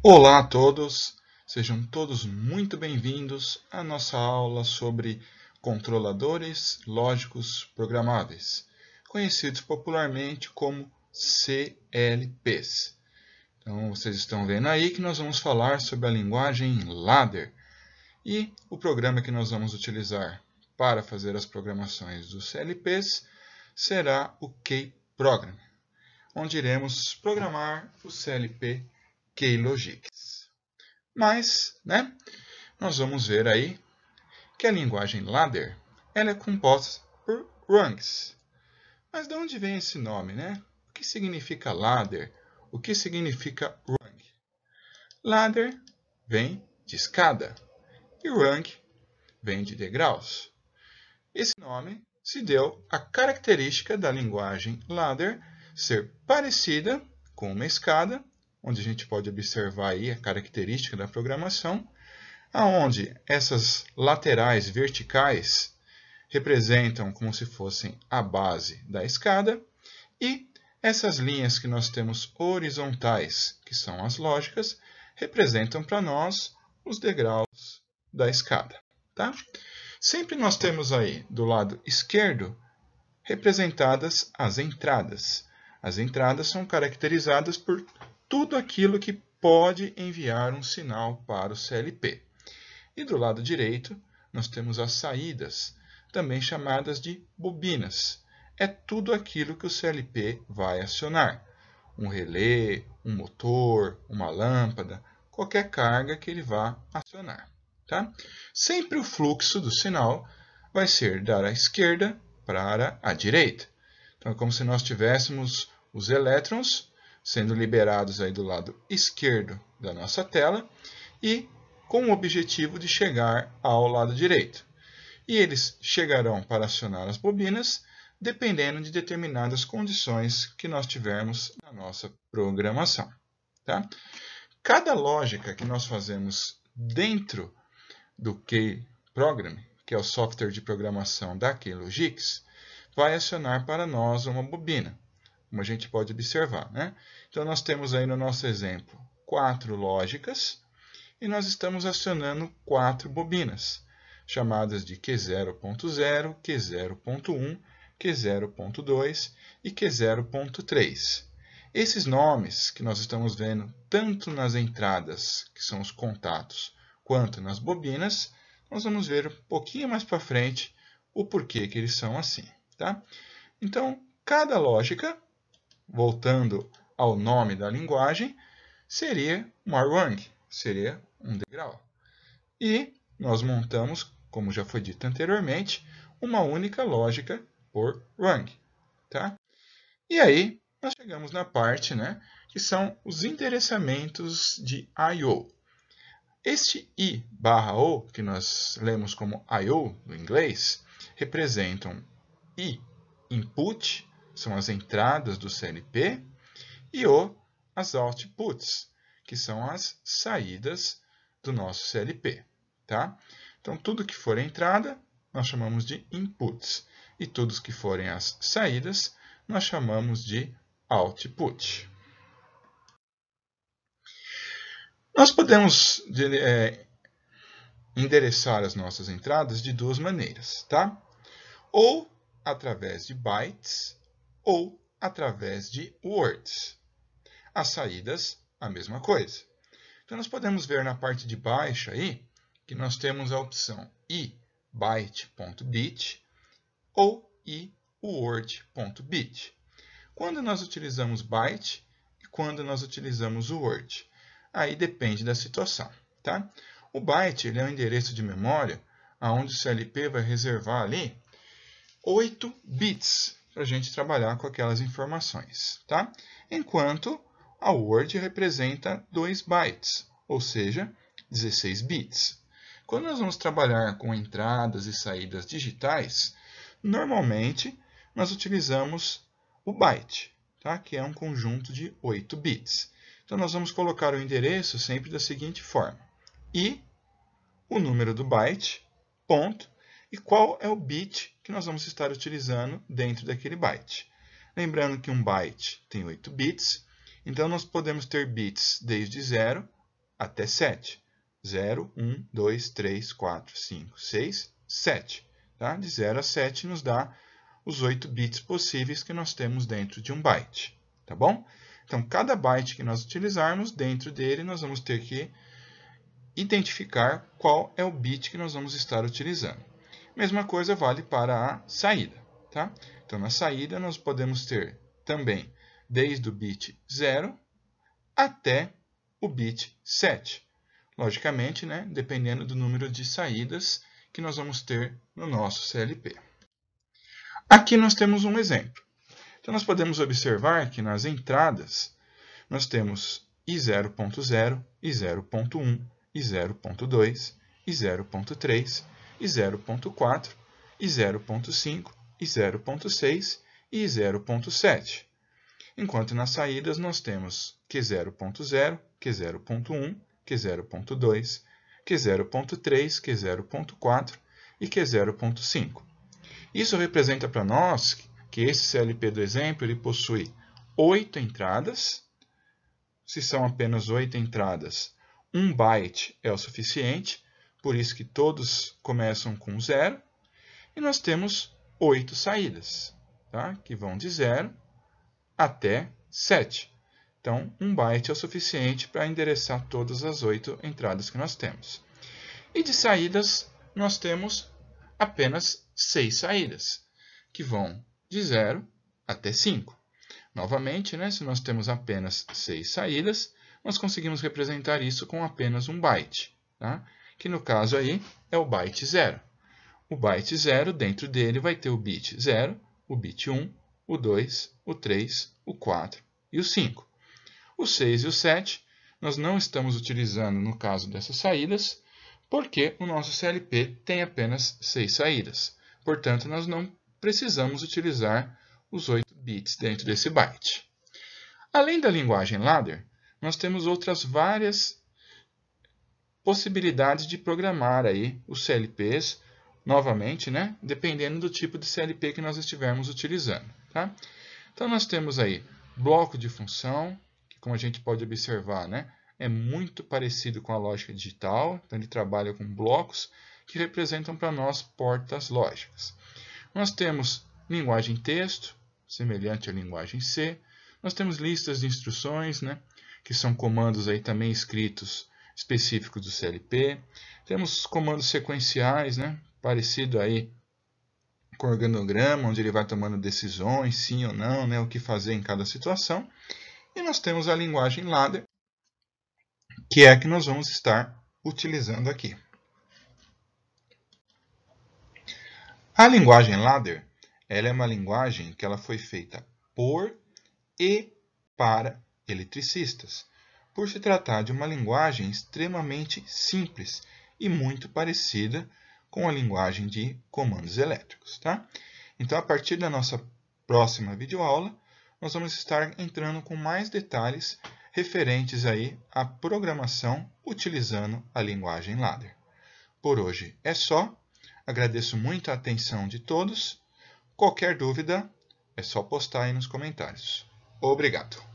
Olá a todos, sejam todos muito bem-vindos à nossa aula sobre controladores lógicos programáveis, conhecidos popularmente como CLPs. Então, vocês estão vendo aí que nós vamos falar sobre a linguagem ladder e o programa que nós vamos utilizar para fazer as programações dos CLPs será o Kprogram, onde iremos programar o CLP Keylogix. Mas, nós vamos ver aí que a linguagem ladder ela é composta por rungs. Mas de onde vem esse nome, O que significa ladder? O que significa rung? Ladder vem de escada e rung vem de degraus. Esse nome se deu à característica da linguagem ladder ser parecida com uma escada, onde a gente pode observar aí a característica da programação, aonde essas laterais verticais representam como se fossem a base da escada e essas linhas que nós temos horizontais, que são as lógicas, representam para nós os degraus da escada. Tá? Sempre nós temos aí do lado esquerdo representadas as entradas. As entradas são caracterizadas por tudo aquilo que pode enviar um sinal para o CLP. E do lado direito, nós temos as saídas, também chamadas de bobinas. É tudo aquilo que o CLP vai acionar. Um relé, um motor, uma lâmpada, qualquer carga que ele vá acionar. Tá? Sempre o fluxo do sinal vai ser da esquerda para a direita. Então, é como se nós tivéssemos os elétrons sendo liberados aí do lado esquerdo da nossa tela e com o objetivo de chegar ao lado direito. E eles chegarão para acionar as bobinas, dependendo de determinadas condições que nós tivermos na nossa programação. Tá? Cada lógica que nós fazemos dentro do Kprogram, que é o software de programação da Keylogix, vai acionar para nós uma bobina, como a gente pode observar. Então, nós temos aí no nosso exemplo 4 lógicas, e nós estamos acionando 4 bobinas, chamadas de Q0.0, Q0.1, Q0.2 e Q0.3. Esses nomes que nós estamos vendo tanto nas entradas, que são os contatos, quanto nas bobinas, nós vamos ver um pouquinho mais para frente o porquê que eles são assim. Tá? Então, cada lógica, voltando ao nome da linguagem, seria uma rung, seria um degrau. E nós montamos, como já foi dito anteriormente, uma única lógica por rung. Tá? E aí, nós chegamos na parte que são os endereçamentos de I/O. Este I/O, que nós lemos como I/O no inglês, representam I, input, são as entradas do CLP, e O, as outputs, que são as saídas do nosso CLP. Tá? Então, tudo que for entrada, nós chamamos de inputs, e tudo que forem as saídas, nós chamamos de output. Nós podemos endereçar as nossas entradas de duas maneiras, tá? Ou através de bytes, ou através de words. As saídas, a mesma coisa. Então, nós podemos ver na parte de baixo aí, que nós temos a opção ibyte.bit ou iword.bit. Quando nós utilizamos byte e quando nós utilizamos o word. Aí depende da situação. Tá? O byte ele é um endereço de memória onde o CLP vai reservar ali 8 bits para a gente trabalhar com aquelas informações. Tá? Enquanto a word representa 2 bytes, ou seja, 16 bits. Quando nós vamos trabalhar com entradas e saídas digitais, normalmente nós utilizamos o byte, tá? Que é um conjunto de 8 bits. Então, nós vamos colocar o endereço sempre da seguinte forma. E o número do byte, ponto, e qual é o bit que nós vamos estar utilizando dentro daquele byte. Lembrando que um byte tem 8 bits, então nós podemos ter bits desde 0 até 7. 0, 1, 2, 3, 4, 5, 6, 7. Tá? De 0 a 7 nos dá os 8 bits possíveis que nós temos dentro de um byte. Tá bom? Então, cada byte que nós utilizarmos, dentro dele nós vamos ter que identificar qual é o bit que nós vamos estar utilizando. Mesma coisa vale para a saída. Tá? Então, na saída, nós podemos ter também desde o bit 0 até o bit 7. Logicamente, né, dependendo do número de saídas que nós vamos ter no nosso CLP. Aqui nós temos um exemplo. Então, nós podemos observar que nas entradas nós temos I0.0, I0.1, I0.2, I0.3, I0.4, I0.5, I0.6 e I0.7. Enquanto nas saídas nós temos Q0.0, Q0.1, Q0.2, Q0.3, Q0.4 e Q0.5. Isso representa para nós que esse CLP do exemplo ele possui 8 entradas. Se são apenas 8 entradas, 1 byte é o suficiente, por isso que todos começam com 0. E nós temos 8 saídas, tá? Que vão de 0 até 7. Então, 1 byte é o suficiente para endereçar todas as 8 entradas que nós temos. E de saídas, nós temos apenas 6 saídas, que vão de 0 até 5. Novamente, né, se nós temos apenas 6 saídas, nós conseguimos representar isso com apenas 1 byte, tá? Que no caso aí é o byte 0. O byte 0, dentro dele, vai ter o bit 0, o bit 1, o 2, o 3, o 4 e o 5. O 6 e o 7 nós não estamos utilizando no caso dessas saídas, porque o nosso CLP tem apenas 6 saídas. Portanto, nós não precisamos utilizar os 8 bits dentro desse byte. Além da linguagem ladder, nós temos outras várias possibilidades de programar aí os CLPs, novamente, né, dependendo do tipo de CLP que nós estivermos utilizando. Tá? Então, nós temos aí bloco de função, que como a gente pode observar, né, é muito parecido com a lógica digital. Então, ele trabalha com blocos que representam para nós portas lógicas. Nós temos linguagem texto, semelhante à linguagem C. Nós temos listas de instruções, né, que são comandos aí também escritos específicos do CLP. Temos comandos sequenciais, né, parecido aí com organograma, onde ele vai tomando decisões, sim ou não, né, o que fazer em cada situação. E nós temos a linguagem ladder, que é a que nós vamos estar utilizando aqui. A linguagem ladder, ela é uma linguagem que ela foi feita por e para eletricistas, por se tratar de uma linguagem extremamente simples e muito parecida com a linguagem de comandos elétricos. Tá? Então, a partir da nossa próxima videoaula, nós vamos estar entrando com mais detalhes referentes aí à programação utilizando a linguagem ladder. Por hoje é só. Agradeço muito a atenção de todos. Qualquer dúvida, é só postar aí nos comentários. Obrigado!